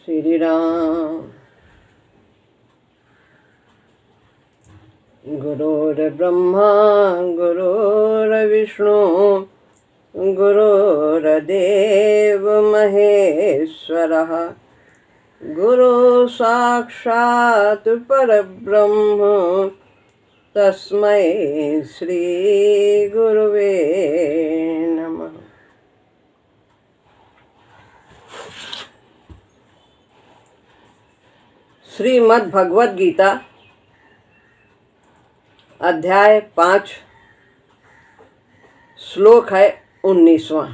श्री राम। गुरुर्ब्रह्मा गुरुर्विष्णु गुरुर्देव महेश्वरः गुरु साक्षात् परब्रह्म तस्मै श्री गुरुवे नमः। श्रीमद् भगवद गीता अध्याय 5 श्लोक है 19वां।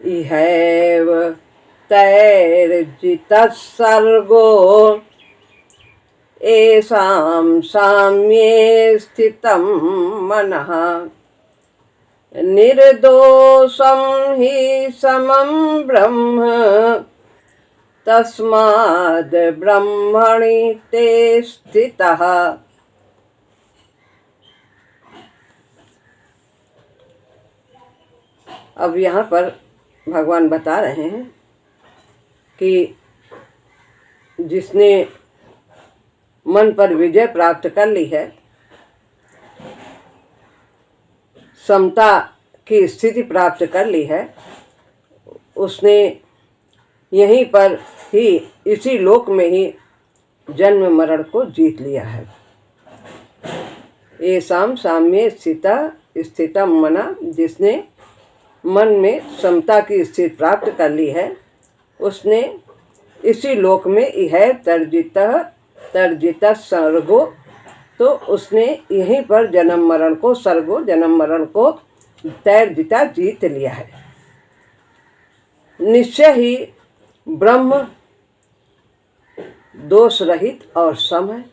इहैव तैर्जितः सर्गो येषां साम्ये स्थितं मनः निर्दोषं हि समं ब्रह्म तस्माद् ब्रह्मणि ते स्थितः। अब यहाँ पर भगवान बता रहे हैं कि जिसने मन पर विजय प्राप्त कर ली है, समता की स्थिति प्राप्त कर ली है, उसने यहीं पर ही इसी लोक में ही जन्म मरण को जीत लिया है। येषां साम्ये स्थितम मना, जिसने मन में समता की स्थिति प्राप्त कर ली है, उसने इसी लोक में यह तर्जित सर्गो, तो उसने यहीं पर जन्म मरण को तैर्जिता जीत लिया है। निश्चय ही ब्रह्म दोष रहित और सम है।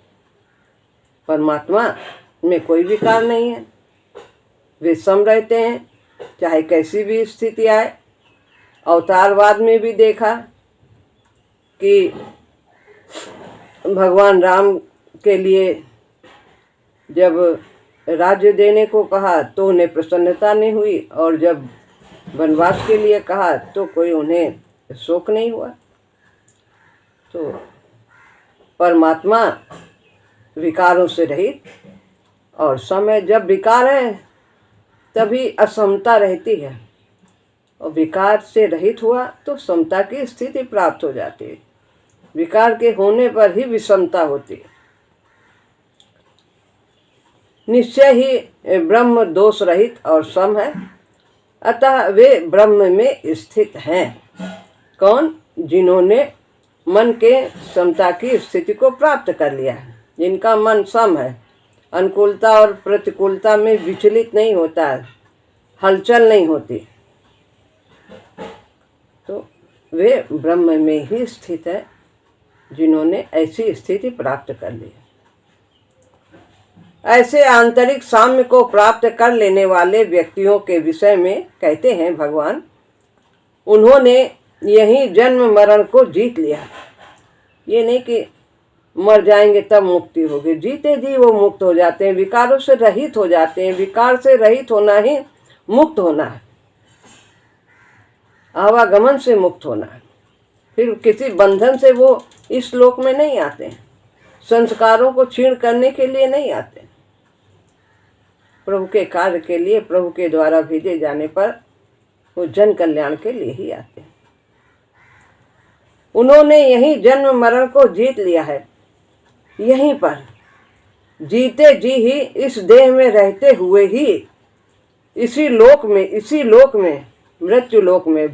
परमात्मा में कोई विकार नहीं है, वे सम रहते हैं चाहे कैसी भी स्थिति आए। अवतारवाद में भी देखा कि भगवान राम के लिए जब राज्य देने को कहा तो उन्हें प्रसन्नता नहीं हुई, और जब वनवास के लिए कहा तो कोई उन्हें शोक नहीं हुआ। तो परमात्मा विकारों से रहित और समय, जब विकार है तभी असमता रहती है, और विकार से रहित हुआ तो समता की स्थिति प्राप्त हो जाती है। विकार के होने पर ही विषमता होती है। निश्चय ही ब्रह्म दोष रहित और सम है, अतः वे ब्रह्म में स्थित हैं। कौन? जिन्होंने मन के समता की स्थिति को प्राप्त कर लिया है, जिनका मन सम है, अनुकूलता और प्रतिकूलता में विचलित नहीं होता है, हलचल नहीं होती, तो वे ब्रह्म में ही स्थित है, जिन्होंने ऐसी स्थिति प्राप्त कर ली। ऐसे आंतरिक साम्य को प्राप्त कर लेने वाले व्यक्तियों के विषय में कहते हैं भगवान, उन्होंने यही जन्म मरण को जीत लिया। ये नहीं कि मर जाएंगे तब मुक्ति होगी, जीते जी वो मुक्त हो जाते हैं, विकारों से रहित हो जाते हैं। विकार से रहित होना ही मुक्त होना है, आवागमन से मुक्त होना है। फिर किसी बंधन से वो इस लोक में नहीं आते हैं, संस्कारों को क्षीण करने के लिए नहीं आते, प्रभु के कार्य के लिए, प्रभु के द्वारा भेजे जाने पर वो जन कल्याण के लिए ही आते हैं। उन्होंने यही जन्म मरण को जीत लिया है। यहीं पर जीते जी ही, इस देह में रहते हुए ही, इसी लोक में मृत्यु लोक में,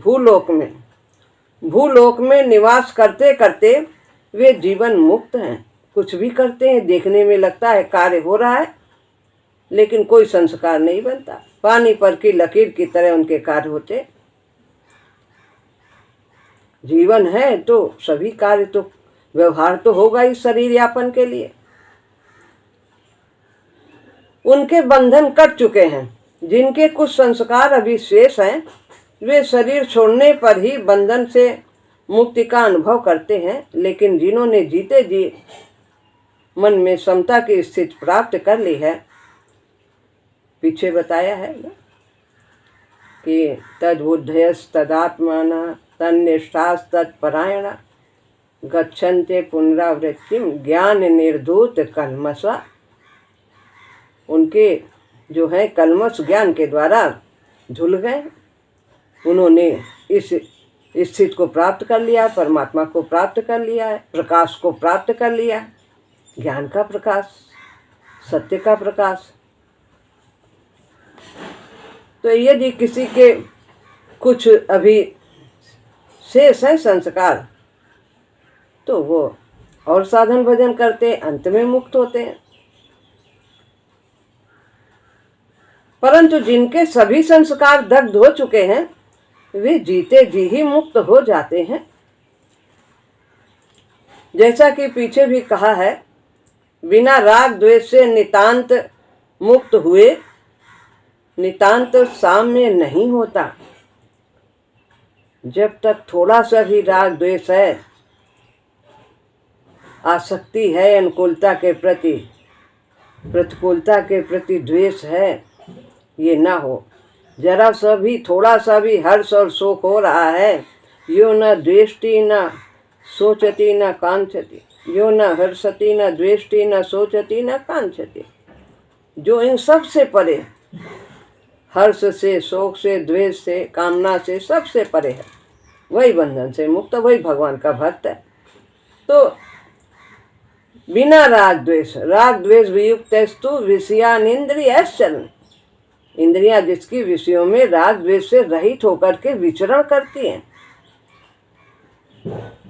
भूलोक में निवास करते करते वे जीवन मुक्त हैं। कुछ भी करते हैं, देखने में लगता है कार्य हो रहा है, लेकिन कोई संस्कार नहीं बनता। पानी पर की लकीर की तरह उनके कार्य होते। जीवन है तो सभी कार्य, तो व्यवहार तो होगा ही शरीर यापन के लिए। उनके बंधन कट चुके हैं। जिनके कुछ संस्कार अभी शेष हैं, वे शरीर छोड़ने पर ही बंधन से मुक्ति का अनुभव करते हैं, लेकिन जिन्होंने जीते जी मन में समता की स्थिति प्राप्त कर ली है, पीछे बताया है ना कि तद्बुद्धयस तदात्मान तन्निष्ठास तत्परायण गच्छन्ते पुनरावृत्तिम ज्ञान निर्धूत कल्मषा। उनके जो है कल्मष ज्ञान के द्वारा धुल गए, उन्होंने इस स्थिति को प्राप्त कर लिया, परमात्मा को प्राप्त कर लिया है, प्रकाश को प्राप्त कर लिया, ज्ञान का प्रकाश, सत्य का प्रकाश। तो यदि किसी के कुछ अभी शेष है संस्कार, तो वो और साधन भजन करते, अंत में मुक्त होते हैं। परंतु जिनके सभी संस्कार दग्ध हो चुके हैं, वे जीते जी ही मुक्त हो जाते हैं। जैसा कि पीछे भी कहा है, बिना राग द्वेष से नितांत मुक्त हुए नितांत साम्य नहीं होता। जब तक थोड़ा सा भी राग द्वेष है, आसक्ति है, अनुकूलता के प्रति, प्रतिकूलता के प्रति द्वेष है, ये ना हो, जरा सा भी थोड़ा सा भी हर्ष और शोक हो रहा है, यो न द्वेष्टि न सोचती न कांक्षति, यो न हर्षति न द्वेष्टि न सोचती न कांक्षति। जो इन सब से परे, हर्ष से, शोक से, द्वेष से, कामना से, सबसे परे है, वही बंधन से मुक्त, वही भगवान का भक्त है। तो बिना राग द्वेष वियुक्त स्तु विषयानिंद्रियश्चलन। इंद्रियां जिसकी विषयों में राग द्वेष से रहित होकर के विचरण करती हैं,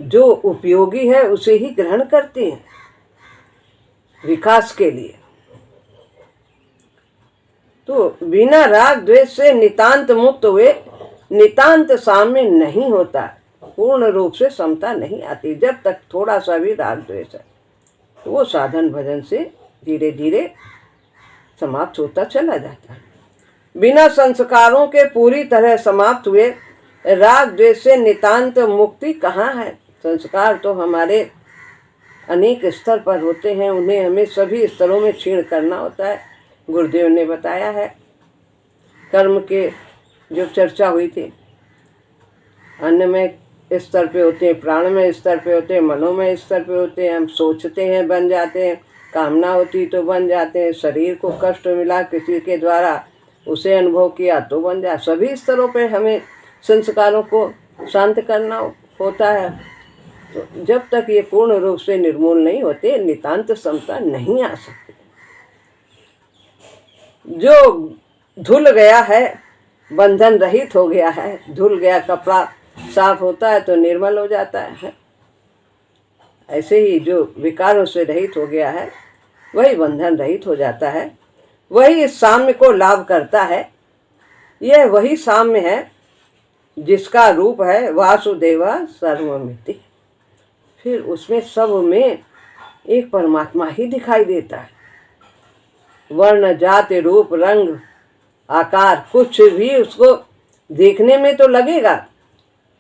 जो उपयोगी है उसे ही ग्रहण करती हैं विकास के लिए। तो बिना राग द्वेष से नितांत मुक्त हुए नितांत साम्य नहीं होता, पूर्ण रूप से समता नहीं आती। जब तक थोड़ा सा भी राग द्वेष है, तो वो साधन भजन से धीरे धीरे समाप्त होता चला जाता है। बिना संस्कारों के पूरी तरह समाप्त हुए राग द्वेष से नितांत मुक्ति कहाँ है। संस्कार तो हमारे अनेक स्तर पर होते हैं, उन्हें हमें सभी स्तरों में क्षीण करना होता है। गुरुदेव ने बताया है, कर्म के जो चर्चा हुई थी, अन्न में स्तर पे होते हैं, प्राण में स्तर पे होते हैं, मनोमय स्तर पे होते हैं। हम सोचते हैं बन जाते हैं, कामना होती तो बन जाते हैं, शरीर को कष्ट मिला किसी के द्वारा, उसे अनुभव किया तो बन जाए। सभी स्तरों पे हमें संस्कारों को शांत करना होता है। तो जब तक ये पूर्ण रूप से निर्मूल नहीं होते, नितांत समता नहीं आ सकती। जो धुल गया है, बंधन रहित हो गया है, धुल गया कपड़ा साफ होता है तो निर्मल हो जाता है। ऐसे ही जो विकारों से रहित हो गया है, वही बंधन रहित हो जाता है, वही इस साम्य को लाभ करता है। यह वही साम्य है जिसका रूप है वासुदेवा सर्वमिति। फिर उसमें सब में एक परमात्मा ही दिखाई देता है। वर्ण, जाति, रूप, रंग, आकार कुछ भी उसको देखने में तो लगेगा,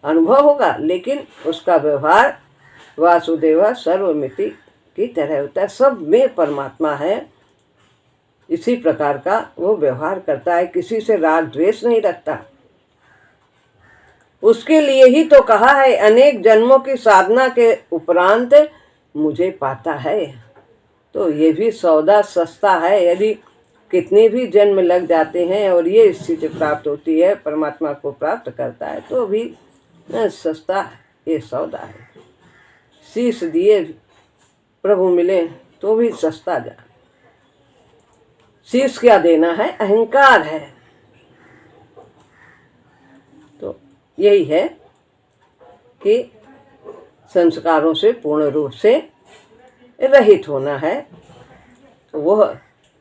अनुभव होगा, लेकिन उसका व्यवहार वासुदेवा सर्वमिति की तरह होता है। सब में परमात्मा है, इसी प्रकार का वो व्यवहार करता है, किसी से राग द्वेष नहीं रखता। उसके लिए ही तो कहा है, अनेक जन्मों की साधना के उपरांत मुझे पाता है। तो ये भी सौदा सस्ता है। यदि कितने भी जन्म लग जाते हैं और ये स्थिति प्राप्त होती है, परमात्मा को प्राप्त करता है, तो भी सस्ता ये सौदा है। शीश दिए प्रभु मिले तो भी सस्ता जा। शीश क्या देना है, अहंकार है। तो यही है कि संस्कारों से पूर्ण रूप से रहित होना है। वह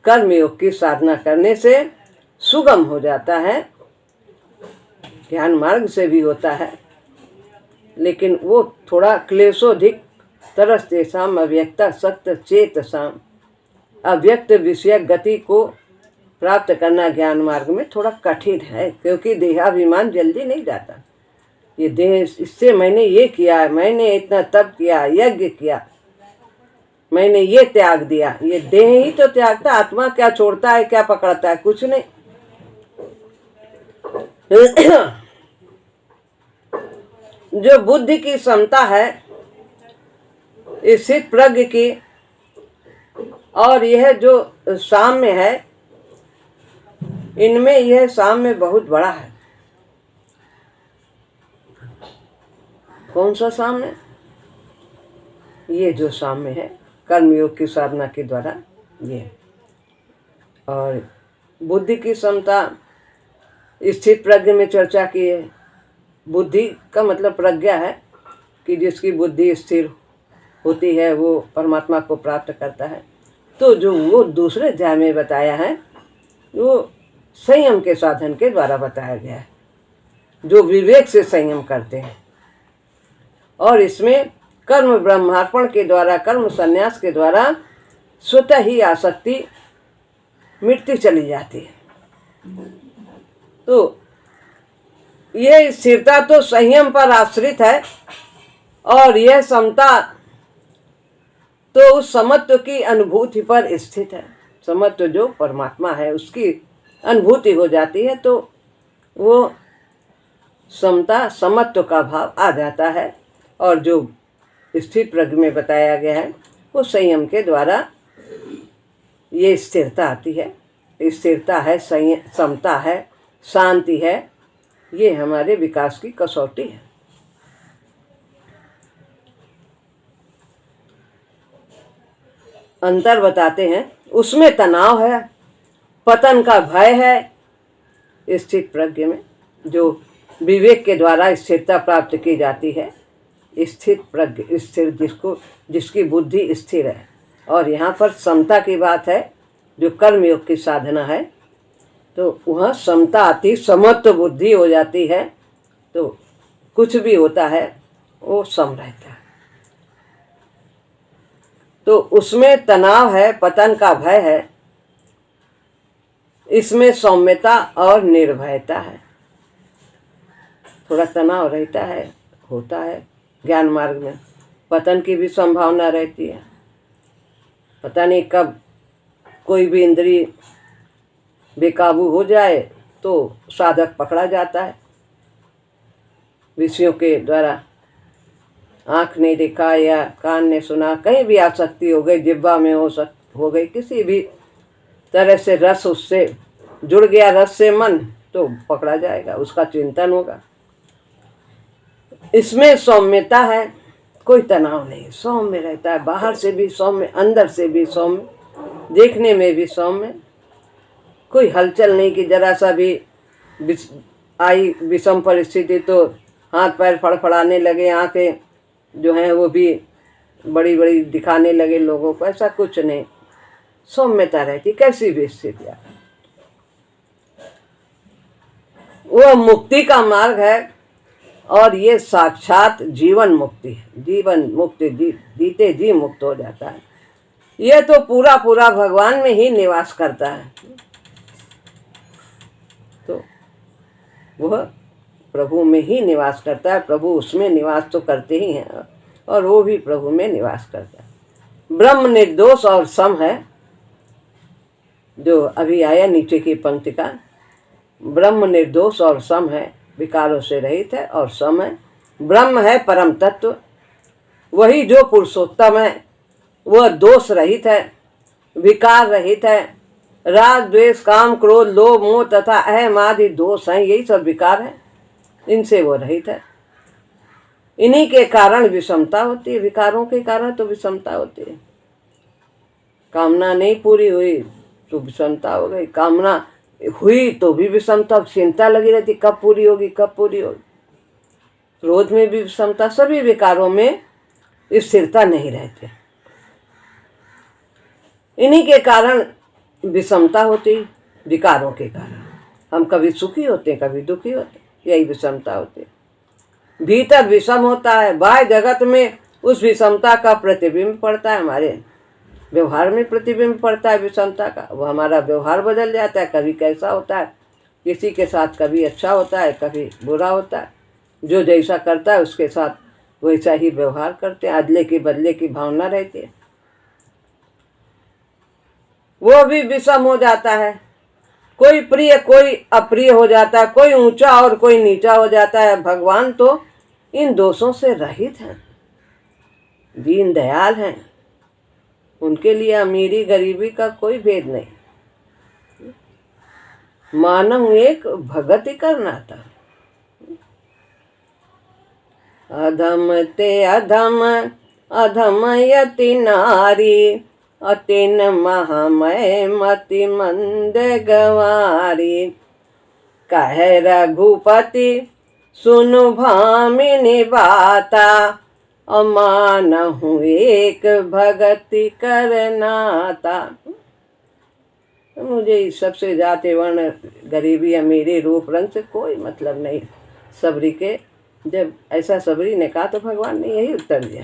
कर्मयोग की साधना करने से सुगम हो जाता है। ज्ञान मार्ग से भी होता है, लेकिन वो थोड़ा क्लेशोधिक तरस्तेषाम अव्यक्ता सक्त चेतसाम। अव्यक्त विषय गति को प्राप्त करना ज्ञान मार्ग में थोड़ा कठिन है, क्योंकि देहाभिमान जल्दी नहीं जाता। ये देह, इससे मैंने ये किया, मैंने इतना तप किया, यज्ञ किया, मैंने ये त्याग दिया। ये देह ही तो त्यागता, आत्मा क्या छोड़ता है, क्या पकड़ता है? कुछ नहीं। जो बुद्धि की क्षमता है स्थित प्रज्ञ की, और यह जो साम्य है, इनमें यह साम्य बहुत बड़ा है। कौन सा साम्य? ये जो साम्य है कर्मयोग की साधना के द्वारा, ये। और बुद्धि की क्षमता स्थित प्रज्ञ में चर्चा की है। बुद्धि का मतलब प्रज्ञा है कि जिसकी बुद्धि स्थिर होती है वो परमात्मा को प्राप्त करता है। तो जो वो दूसरे अध्याय में बताया है वो संयम के साधन के द्वारा बताया गया है, जो विवेक से संयम करते हैं। और इसमें कर्म ब्रह्मार्पण के द्वारा, कर्म संन्यास के द्वारा स्वतः ही आसक्ति मिटती चली जाती है। तो यह स्थिरता तो संयम पर आश्रित है, और यह समता तो उस समत्व की अनुभूति पर स्थित है। समत्व जो परमात्मा है उसकी अनुभूति हो जाती है, तो वो समता, समत्व का भाव आ जाता है। और जो स्थित प्रज्ञ में बताया गया है वो संयम के द्वारा ये स्थिरता आती है। स्थिरता है, समता है, शांति है, ये हमारे विकास की कसौटी है। अंतर बताते हैं, उसमें तनाव है, पतन का भय है। स्थित प्रज्ञ में जो विवेक के द्वारा स्थिरता प्राप्त की जाती है, स्थित प्रज्ञ, स्थिर जिसकी बुद्धि स्थिर है। और यहाँ पर समता की बात है, जो कर्मयोग की साधना है, तो वहाँ समता आती, समत्व बुद्धि हो जाती है, तो कुछ भी होता है वो सम रहता है। तो उसमें तनाव है, पतन का भय है, इसमें सौम्यता और निर्भयता है। थोड़ा तनाव रहता है, होता है ज्ञान मार्ग में, पतन की भी संभावना रहती है। पता नहीं कब कोई भी इंद्रिय बेकाबू हो जाए तो साधक पकड़ा जाता है विषयों के द्वारा। आँख ने देखा या कान ने सुना, कहीं भी आसक्ति हो गई, जिह्वा में हो गई, किसी भी तरह से रस उससे जुड़ गया, रस से मन, तो पकड़ा जाएगा, उसका चिंतन होगा। इसमें सौम्यता है, कोई तनाव नहीं, सौम्य रहता है, बाहर से भी सौम्य, अंदर से भी सौम्य, देखने में भी सौम्य, कोई हलचल नहीं कि जरा सा भी आई विषम परिस्थिति तो हाथ पैर फड़फड़ाने लगे, आंखें जो हैं वो भी बड़ी बड़ी दिखाने लगे लोगों को, ऐसा कुछ नहीं, सौम्यता रहती कैसी भी स्थिति। वो मुक्ति का मार्ग है, और ये साक्षात जीवन मुक्ति है। जीवन मुक्ति, जीते जी मुक्त हो जाता है। ये तो पूरा पूरा भगवान में ही निवास करता है, तो वह प्रभु में ही निवास करता है। प्रभु उसमें निवास तो करते ही हैं, और वो भी प्रभु में निवास करता है। ब्रह्म निर्दोष और सम है, जो अभी आया नीचे की पंक्ति का, ब्रह्म निर्दोष और सम है, विकारों से रहित है और सम है। ब्रह्म है परम तत्व, वही जो पुरुषोत्तम है, वह दोष रहित है, विकार रहित है। राग द्वेष काम क्रोध लोभ मोह तथा अहम आदि दोष हैं, यही सब विकार हैं, इनसे वो रहित है। इन्हीं के कारण विषमता होती है, विकारों के कारण तो विषमता होती है। कामना नहीं पूरी हुई तो विषमता हो गई, कामना हुई तो भी विषमता, चिंता लगी रहती कब पूरी होगी, कब पूरी होगी। क्रोध में भी विषमता, सभी विकारों में स्थिरता नहीं रहती। इन्हीं के कारण विषमता होती, विकारों के कारण हम कभी सुखी होते हैं, कभी दुखी होते हैं, यही विषमता होती है। भीतर विषम होता है, बाह्य जगत में उस विषमता का प्रतिबिंब पड़ता है, हमारे व्यवहार में प्रतिबिंब पड़ता है विषमता का। वो हमारा व्यवहार बदल जाता है, कभी कैसा होता है, किसी के साथ कभी अच्छा होता है, कभी बुरा होता है। जो जैसा करता है उसके साथ वैसा ही व्यवहार करते हैं। अदले की बदले की भावना रहती है, वो भी विषम हो जाता है। कोई प्रिय कोई अप्रिय हो जाता है, कोई ऊंचा और कोई नीचा हो जाता है। भगवान तो इन दोषों से रहित हैं, दीन दयाल हैं। उनके लिए अमीरी गरीबी का कोई भेद नहीं। मानव एक भगति करना था। अधम ते अधम अधम यति नारी, अतिन महामय मति मंद गवारी। कह रघुपति सुनु भामिनी बाता, अमानहु एक भगति करनाता। मुझे इस सबसे जाति वर्ण गरीबी अमीरी रूप रंग से कोई मतलब नहीं। सबरी के जब ऐसा सबरी ने कहा तो भगवान ने यही उत्तर दिया।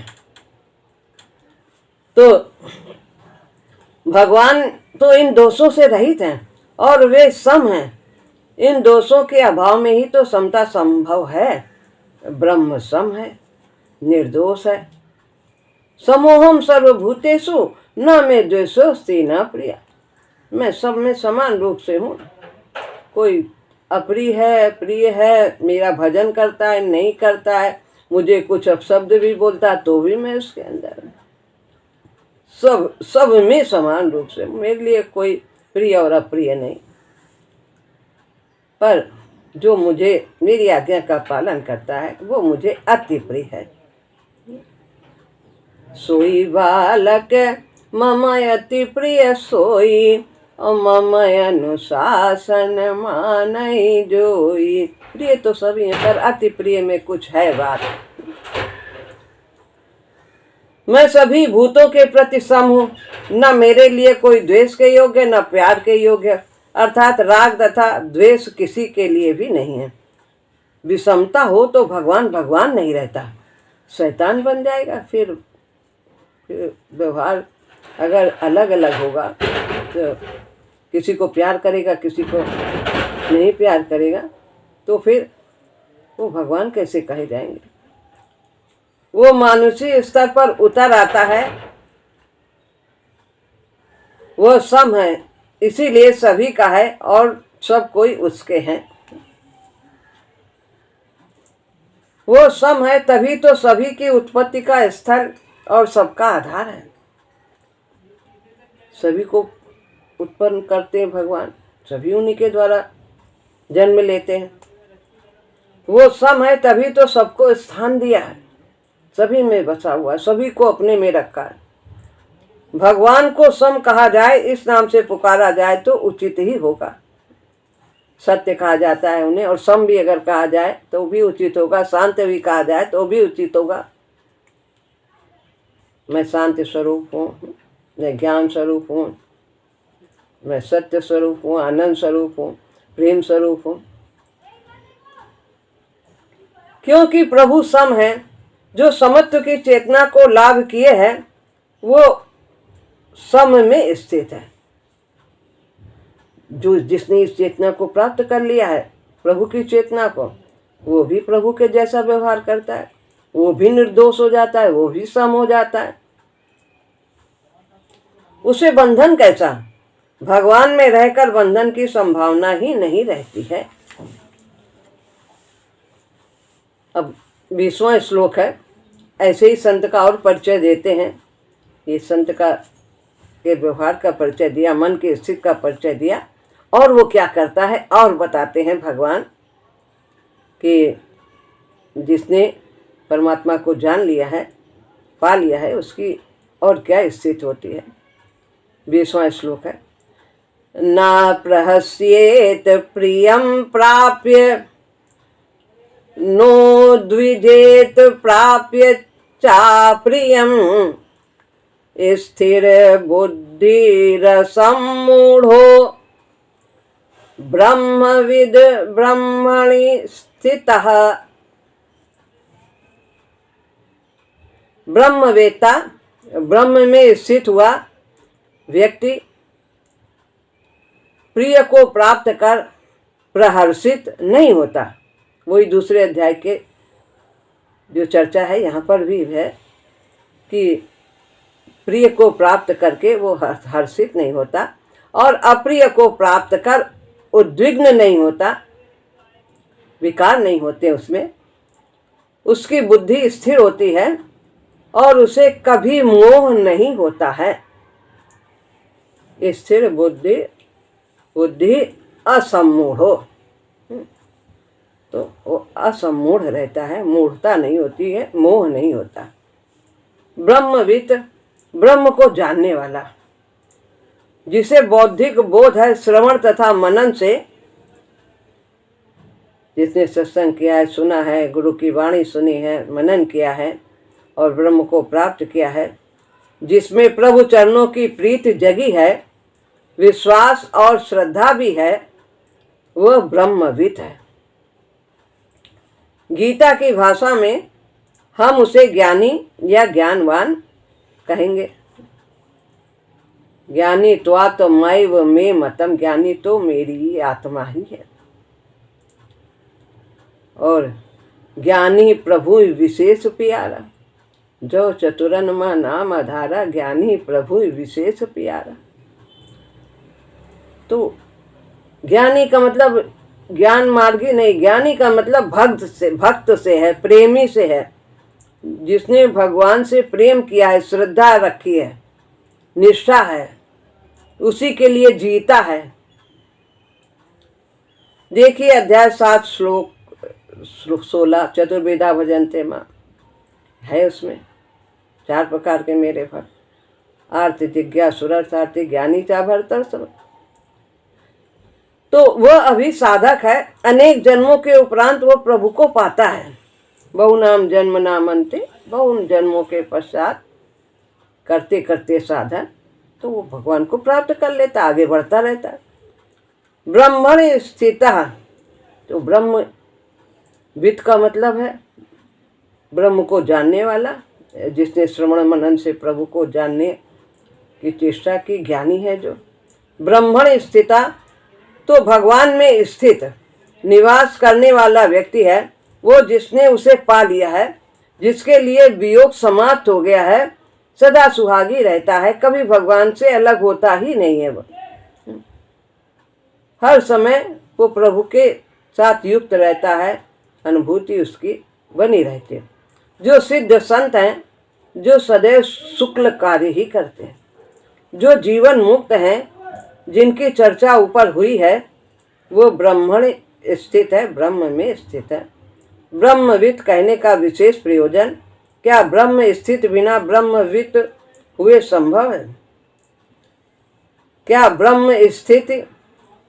तो भगवान तो इन दोषों से रहित हैं और वे सम हैं। इन दोषों के अभाव में ही तो समता संभव है। ब्रह्म सम है, निर्दोष है। समोहम सर्वभूतेषु न मे द्वेषोस्ति न प्रिया। मैं सब में समान रूप से हूँ। कोई अप्रिय है, प्रिय है, मेरा भजन करता है, नहीं करता है, मुझे कुछ अपशब्द भी बोलता है तो भी मैं उसके अंदर सब में समान रूप से। मेरे लिए कोई प्रिय और अप्रिय नहीं, पर जो मुझे मेरी आज्ञा का पालन करता है वो मुझे अति प्रिय है। सोई बालक मम अति प्रिय सोई, मम अनुशासन मानई जोई। प्रिय तो सभी हैं, पर अति प्रिय में कुछ है बात। मैं सभी भूतों के प्रति सम हूँ, न मेरे लिए कोई द्वेष के योग्य न प्यार के योग्य, अर्थात राग तथा द्वेष किसी के लिए भी नहीं है। विषमता हो तो भगवान भगवान नहीं रहता, शैतान बन जाएगा। फिर व्यवहार अगर अलग अलग होगा तो किसी को प्यार करेगा, किसी को नहीं प्यार करेगा, तो फिर वो भगवान कैसे कहे जाएंगे। वो मानुषी स्तर पर उतर आता है, वो सम है, इसीलिए सभी का है और सब कोई उसके हैं। वो सम है तभी तो सभी की उत्पत्ति का स्थल और सबका आधार है। सभी को उत्पन्न करते हैं भगवान, सभी उन्हीं के द्वारा जन्म लेते हैं। वो सम है तभी तो सबको स्थान दिया है, सभी में बसा हुआ है, सभी को अपने में रखा है। भगवान को सम कहा जाए, इस नाम से पुकारा जाए तो उचित ही होगा। सत्य कहा जाता है उन्हें, और सम भी अगर कहा जाए तो भी उचित होगा, शांत भी कहा जाए तो भी उचित होगा। मैं शांति स्वरूप हूँ, मैं ज्ञान स्वरूप हूँ, मैं सत्य स्वरूप हूँ, आनंद स्वरूप हूँ, प्रेम स्वरूप हूँ। क्योंकि प्रभु सम है। जो समत्व की चेतना को लाभ किए हैं वो सम में स्थित है। जो जिसने इस चेतना को प्राप्त कर लिया है, प्रभु की चेतना को, वो भी प्रभु के जैसा व्यवहार करता है, वो भी निर्दोष हो जाता है, वो भी सम हो जाता है। उसे बंधन कैसा? भगवान में रहकर बंधन की संभावना ही नहीं रहती है। अब 20वां श्लोक है। ऐसे ही संत का और परिचय देते हैं। ये संत का के व्यवहार का परिचय दिया, मन की स्थिति का परिचय दिया, और वो क्या करता है और बताते हैं भगवान कि जिसने परमात्मा को जान लिया है, पा लिया है, उसकी और क्या स्थिति होती है। 20वां श्लोक है। ना प्रहस्येत प्रियं प्राप्य, नो द्विजेत प्राप्य चाप्रियं, स्थिर बुद्धिरसम्मूढ़ो ब्रह्मविद ब्रह्मणि स्थितः। ब्रह्मवेत्ता, ब्रह्म में स्थित हुआ व्यक्ति प्रिय को प्राप्त कर प्रहर्षित नहीं होता। वही दूसरे अध्याय के जो चर्चा है यहाँ पर भी है कि प्रिय को प्राप्त करके वो हर्षित नहीं होता और अप्रिय को प्राप्त कर उद्विग्न नहीं होता, विकार नहीं होते उसमें। उसकी बुद्धि स्थिर होती है और उसे कभी मोह नहीं होता है। स्थिर बुद्धि असम्मूढ़ हो, तो वो असम्मूढ़ रहता है, मूढ़ता नहीं होती है, मोह नहीं होता। ब्रह्मविद, ब्रह्म को जानने वाला, जिसे बौद्धिक बोध है श्रवण तथा मनन से, जिसने सत्संग किया है, सुना है, गुरु की वाणी सुनी है, मनन किया है और ब्रह्म को प्राप्त किया है, जिसमें प्रभु चरणों की प्रीत जगी है, विश्वास और श्रद्धा भी है, वह ब्रह्मविद है। गीता की भाषा में हम उसे ज्ञानी या ज्ञानवान कहेंगे। ज्ञानी त्वात्मैव मे मतम, ज्ञानी तो मेरी ही आत्मा ही है। और ज्ञानी प्रभु विशेष प्यारा, जो चतुरन मा नाम आधारा, ज्ञानी प्रभु विशेष प्यारा। तो ज्ञानी का मतलब ज्ञान मार्गी नहीं, ज्ञानी का मतलब भक्त से है, प्रेमी से है, जिसने भगवान से प्रेम किया है, श्रद्धा रखी है, निष्ठा है, उसी के लिए जीता है। देखिए अध्याय 7 श्लोक 16 चतुर्वेदा भजन्ते मां है, उसमें 4 प्रकार के मेरे भक्त, आर्ति जिज्ञा सुरर्थार्थी ज्ञानी चा भरतर सब। तो वह अभी साधक है, अनेक जन्मों के उपरांत वो प्रभु को पाता है। बहु नाम जन्म नामन्ते, बहु जन्मों के पश्चात करते करते साधन तो वो भगवान को प्राप्त कर लेता, आगे बढ़ता रहता है। ब्रह्मण स्थितः, तो ब्रह्मविद का मतलब है ब्रह्म को जानने वाला, जिसने श्रवण मनन से प्रभु को जानने की चेष्टा की, ज्ञानी है जो। ब्रह्मण स्थिता, तो भगवान में स्थित निवास करने वाला व्यक्ति है वो, जिसने उसे पा लिया है, जिसके लिए वियोग समाप्त हो गया है, सदा सुहागी रहता है, कभी भगवान से अलग होता ही नहीं है। वो हर समय वो प्रभु के साथ युक्त रहता है, अनुभूति उसकी बनी रहती है। जो सिद्ध संत हैं, जो सदैव शुक्ल कार्य ही करते हैं, जो जीवन मुक्त हैं, जिनकी चर्चा ऊपर हुई है, वो ब्रह्मण स्थित है, ब्रह्म में स्थित है। ब्रह्मविद कहने का विशेष प्रयोजन, क्या ब्रह्म स्थित बिना ब्रह्मविद हुए संभव है? क्या ब्रह्म स्थित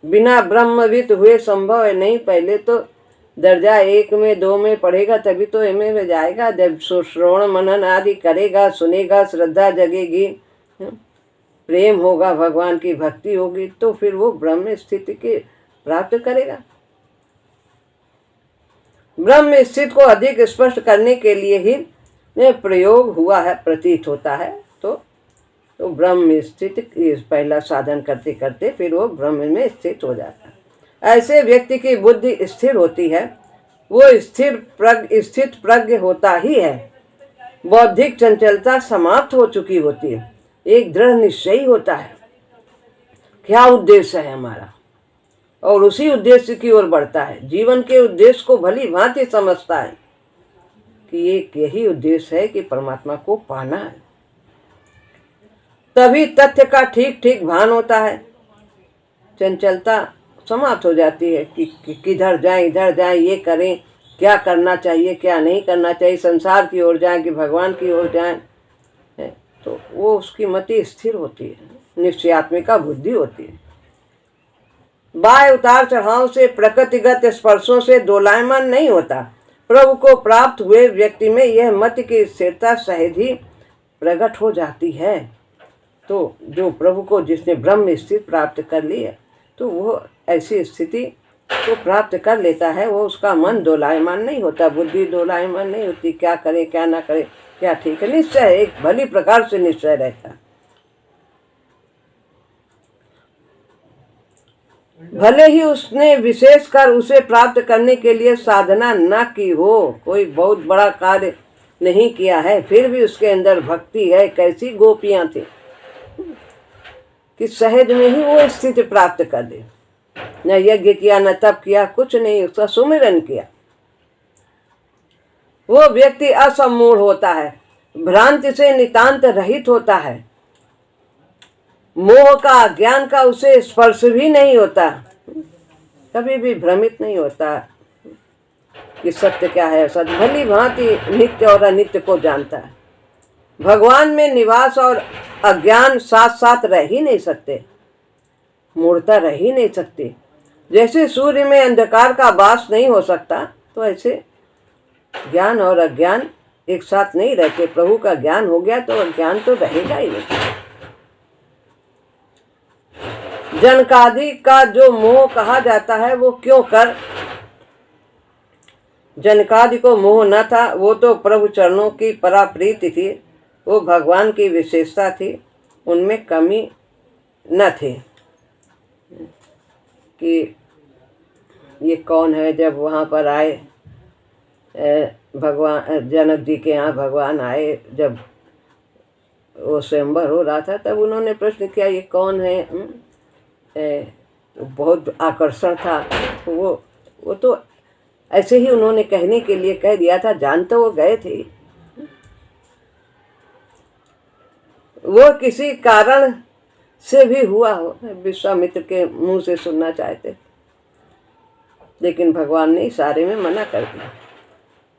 बिना ब्रह्मविद हुए संभव है? नहीं। पहले तो दर्जा 1 में 2 में पढ़ेगा तभी तो एमए में जाएगा। जब श्रवण मनन आदि करेगा, सुनेगा, श्रद्धा जगेगी, प्रेम होगा, भगवान की भक्ति होगी, तो फिर वो ब्रह्म स्थिति के प्राप्त करेगा। ब्रह्म स्थिति को अधिक स्पष्ट करने के लिए ही प्रयोग हुआ है, प्रतीत होता है। तो ब्रह्म स्थिति पहला साधन करते करते फिर वो ब्रह्म में स्थित हो जाता है। ऐसे व्यक्ति की बुद्धि स्थिर होती है, वो स्थित प्रज्ञ होता ही है। बौद्धिक चंचलता समाप्त हो चुकी होती है, एक दृढ़ निश्चय होता है, क्या उद्देश्य है हमारा, और उसी उद्देश्य की ओर बढ़ता है। जीवन के उद्देश्य को भली भांति समझता है कि एक यही उद्देश्य है कि परमात्मा को पाना है। तभी तथ्य का ठीक ठीक भान होता है, चंचलता समाप्त हो जाती है कि किधर जाएं, इधर जाएं, ये करें, क्या करना चाहिए, क्या नहीं करना चाहिए, संसार की ओर जाएं कि भगवान की ओर जाएं, तो वो उसकी मति स्थिर होती है, निश्चयात्मिका बुद्धि होती है। बाह्य उतार चढ़ाव से, प्रकृतिगत स्पर्शों से दोलायमान नहीं होता। प्रभु को प्राप्त हुए व्यक्ति में यह मत की स्थिरता सहज ही प्रकट हो जाती है। तो जो प्रभु को, जिसने ब्रह्म स्थिति प्राप्त कर ली है, तो वो ऐसी स्थिति को प्राप्त कर लेता है। वो उसका मन दोलायमान नहीं होता, बुद्धि दोलायमान नहीं होती, क्या करे क्या ना करे, क्या ठीक है, निश्चय एक भली प्रकार से निश्चय रहता है। भले ही उसने विशेषकर उसे प्राप्त करने के लिए साधना न की हो, कोई बहुत बड़ा कार्य नहीं किया है, फिर भी उसके अंदर भक्ति है। कैसी गोपियां थी कि सहज में ही वो स्थिति प्राप्त कर दे। न यज्ञ किया, न तप किया, कुछ नहीं, उसका सुमिरन किया। वो व्यक्ति असम्मूढ़ होता है, भ्रांति से नितांत रहित होता है, मोह का, ज्ञान का उसे स्पर्श भी नहीं होता, कभी भी भ्रमित नहीं होता कि सत्य क्या है असत। भली भांति नित्य और अनित्य को जानता है। भगवान में निवास और अज्ञान साथ साथ रह ही नहीं सकते, मूर्ता रह ही नहीं सकती। जैसे सूर्य में अंधकार का वास नहीं हो सकता, तो ऐसे ज्ञान और अज्ञान एक साथ नहीं रहते। प्रभु का ज्ञान हो गया तो अज्ञान तो रहेगा ही नहीं। जनकादि का जो मोह कहा जाता है वो क्यों कर? जनकादि को मोह न था, वो तो प्रभु चरणों की पराप्रीति थी, वो भगवान की विशेषता थी, उनमें कमी न थी। कि ये कौन है? जब वहाँ पर आए भगवान, जनक जी के यहाँ भगवान आए, जब वो स्वयंवर हो रहा था, तब उन्होंने प्रश्न किया ये कौन है? बहुत आकर्षण था। वो तो ऐसे ही उन्होंने कहने के लिए कह दिया था, जान तो वो गए थे। वो किसी कारण से भी हुआ हो, विश्वामित्र के मुंह से सुनना चाहते, लेकिन भगवान ने इशारे में मना कर दिया।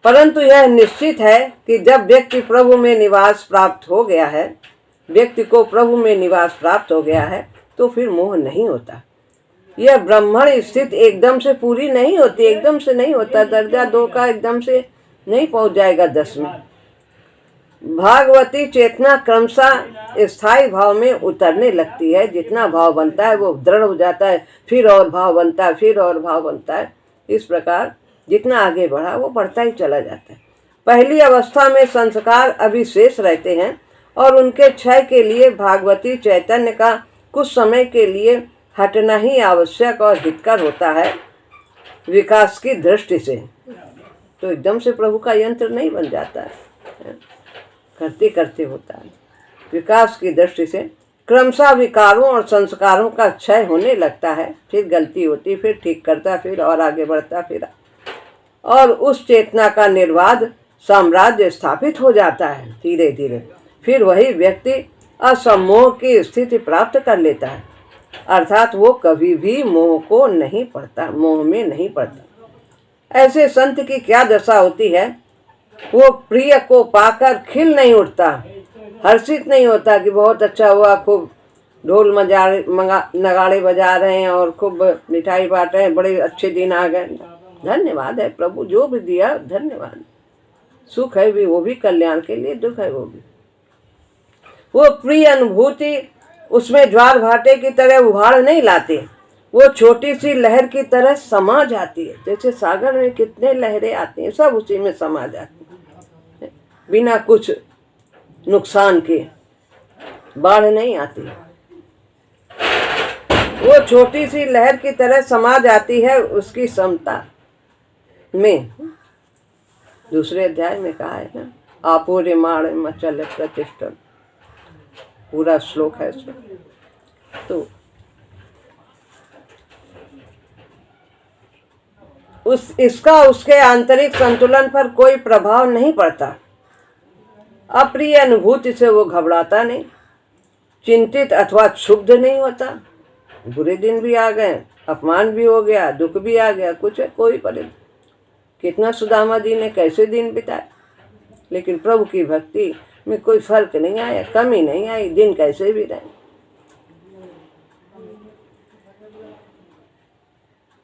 परंतु यह निश्चित है कि जब व्यक्ति प्रभु में निवास प्राप्त हो गया है, व्यक्ति को प्रभु में निवास प्राप्त हो गया है, तो फिर मोह नहीं होता। यह ब्राह्मण स्थिति एकदम से पूरी नहीं होती, एकदम से नहीं होता। दर्जा 2 का एकदम से नहीं पहुंच जाएगा 10 में। भागवती चेतना क्रमशः स्थायी भाव में उतरने लगती है। जितना भाव बनता है वो दृढ़ हो जाता है, फिर और भाव बनता है, फिर और भाव बनता है। इस प्रकार जितना आगे बढ़ा वो बढ़ता ही चला जाता है। पहली अवस्था में संस्कार अभी शेष रहते हैं और उनके क्षय के लिए भागवती चैतन्य का कुछ समय के लिए हटना ही आवश्यक और हितकर होता है विकास की दृष्टि से। तो एकदम से प्रभु का यंत्र नहीं बन जाता है, करते करते होता है। विकास की दृष्टि से क्रमशः विकारों और संस्कारों का क्षय होने लगता है, फिर गलती होती, फिर ठीक करता, फिर और आगे बढ़ता, फिर और उस चेतना का निर्वाध साम्राज्य स्थापित हो जाता है धीरे धीरे। फिर वही व्यक्ति असम्मोह की स्थिति प्राप्त कर लेता है, अर्थात वो कभी भी मोह में नहीं पड़ता। ऐसे संत की क्या दशा होती है? वो प्रिय को पाकर खिल नहीं उठता, हर्षित नहीं होता कि बहुत अच्छा हुआ, खूब ढोल नगाड़े बजा रहे हैं और खूब मिठाई बांट रहे हैं, बड़े अच्छे दिन आ गए, धन्यवाद है प्रभु जो भी दिया, धन्यवाद। सुख है भी, वो भी कल्याण के लिए, दुख है वो भी। वो प्रिय अनुभूति उसमें ज्वार भाटे की तरह उभाड़ नहीं लाते, वो छोटी सी लहर की तरह समा जाती है। जैसे सागर में कितने लहरें आती हैं, सब उसी में समा जाती है, बिना कुछ नुकसान के बाढ़ नहीं आती। वो छोटी सी लहर की तरह समा जाती है उसकी समता में। दूसरे अध्याय में कहा है ना, आपो रिमाण मचल प्रतिष्ठन, पूरा श्लोक है इसमें। तो इसका उसके आंतरिक संतुलन पर कोई प्रभाव नहीं पड़ता। अप्रिय अनुभूति से वो घबराता नहीं, चिंतित अथवा क्षुब्ध नहीं होता। बुरे दिन भी आ गए, अपमान भी हो गया, दुख भी आ गया, कुछ है कोई परेशानी। कितना सुदामा जी ने कैसे दिन बिताए, लेकिन प्रभु की भक्ति में कोई फर्क नहीं आया, कमी नहीं आई, दिन कैसे भी रहे।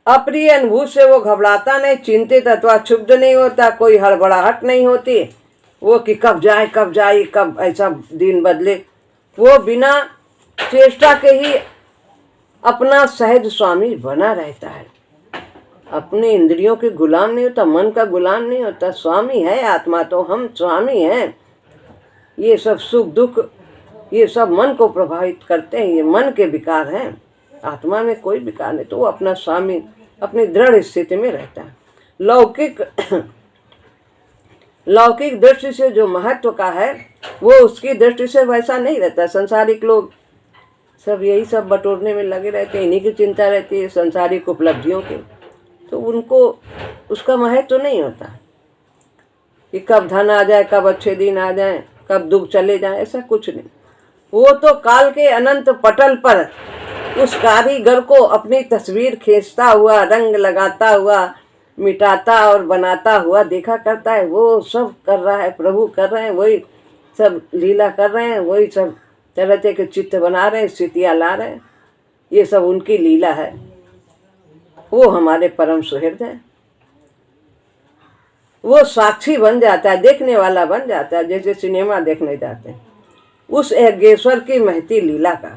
अप्रिय अनुभूति से वो घबराता नहीं, चिंतित अथवा क्षुब्ध नहीं होता, कोई हड़बड़ाहट नहीं होती वो कि कब जाए कब ऐसा दिन बदले। वो बिना चेष्टा के ही अपना सहज स्वामी बना रहता है, अपने इंद्रियों के गुलाम नहीं होता, मन का गुलाम नहीं होता। स्वामी है आत्मा, तो हम स्वामी हैं। ये सब सुख दुख ये सब मन को प्रभावित करते हैं, ये मन के विकार हैं। आत्मा में कोई विकार नहीं, तो वो अपना स्वामी अपनी दृढ़ स्थिति में रहता है। लौकिक दृष्टि से जो महत्व का है वो उसकी दृष्टि से वैसा नहीं रहता। संसारिक लोग सब यही सब बटोरने में लगे रहते हैं, इन्हीं की चिंता रहती है संसारिक उपलब्धियों की, तो उनको उसका महत्व तो नहीं होता कि कब धन आ जाए, कब अच्छे दिन आ जाए, कब दुख चले जाए, ऐसा कुछ नहीं। वो तो काल के अनंत पटल पर उस कारीगर को अपनी तस्वीर खींचता हुआ, रंग लगाता हुआ, मिटाता और बनाता हुआ देखा करता है। वो सब कर रहा है, प्रभु कर रहे हैं, वही सब लीला कर रहे हैं, वही सब तरह तरह के चित्र बना रहे हैं, स्थितियाँ ला रहे हैं, ये सब उनकी लीला है। वो हमारे परम सुहृद है। वो साक्षी बन जाता है, देखने वाला बन जाता है, जैसे सिनेमा देखने जाते हैं उस यज्ञेश्वर की महती लीला का।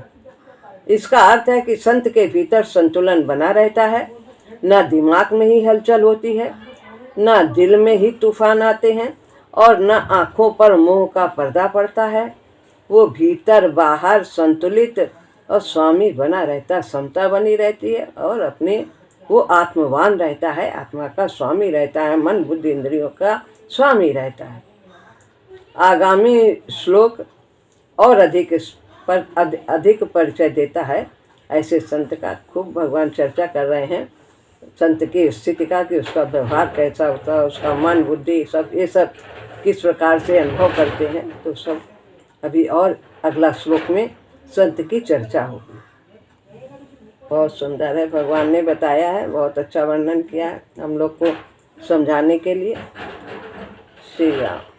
इसका अर्थ है कि संत के भीतर संतुलन बना रहता है, ना दिमाग में ही हलचल होती है, ना दिल में ही तूफान आते हैं, और ना आँखों पर मोह का पर्दा पड़ता है। वो भीतर बाहर संतुलित और स्वामी बना रहता, समता बनी रहती है, और अपने वो आत्मवान रहता है, आत्मा का स्वामी रहता है, मन बुद्धि इंद्रियों का स्वामी रहता है। आगामी श्लोक और अधिक परिचय देता है ऐसे संत का। खूब भगवान चर्चा कर रहे हैं संत की स्थिति का, कि उसका व्यवहार कैसा होता है, उसका मन बुद्धि सब, ये सब किस प्रकार से अनुभव करते हैं, तो सब अभी और अगला श्लोक में संत की चर्चा होगी। बहुत सुंदर है, भगवान ने बताया है, बहुत अच्छा वर्णन किया है हम लोग को समझाने के लिए। श्री राम।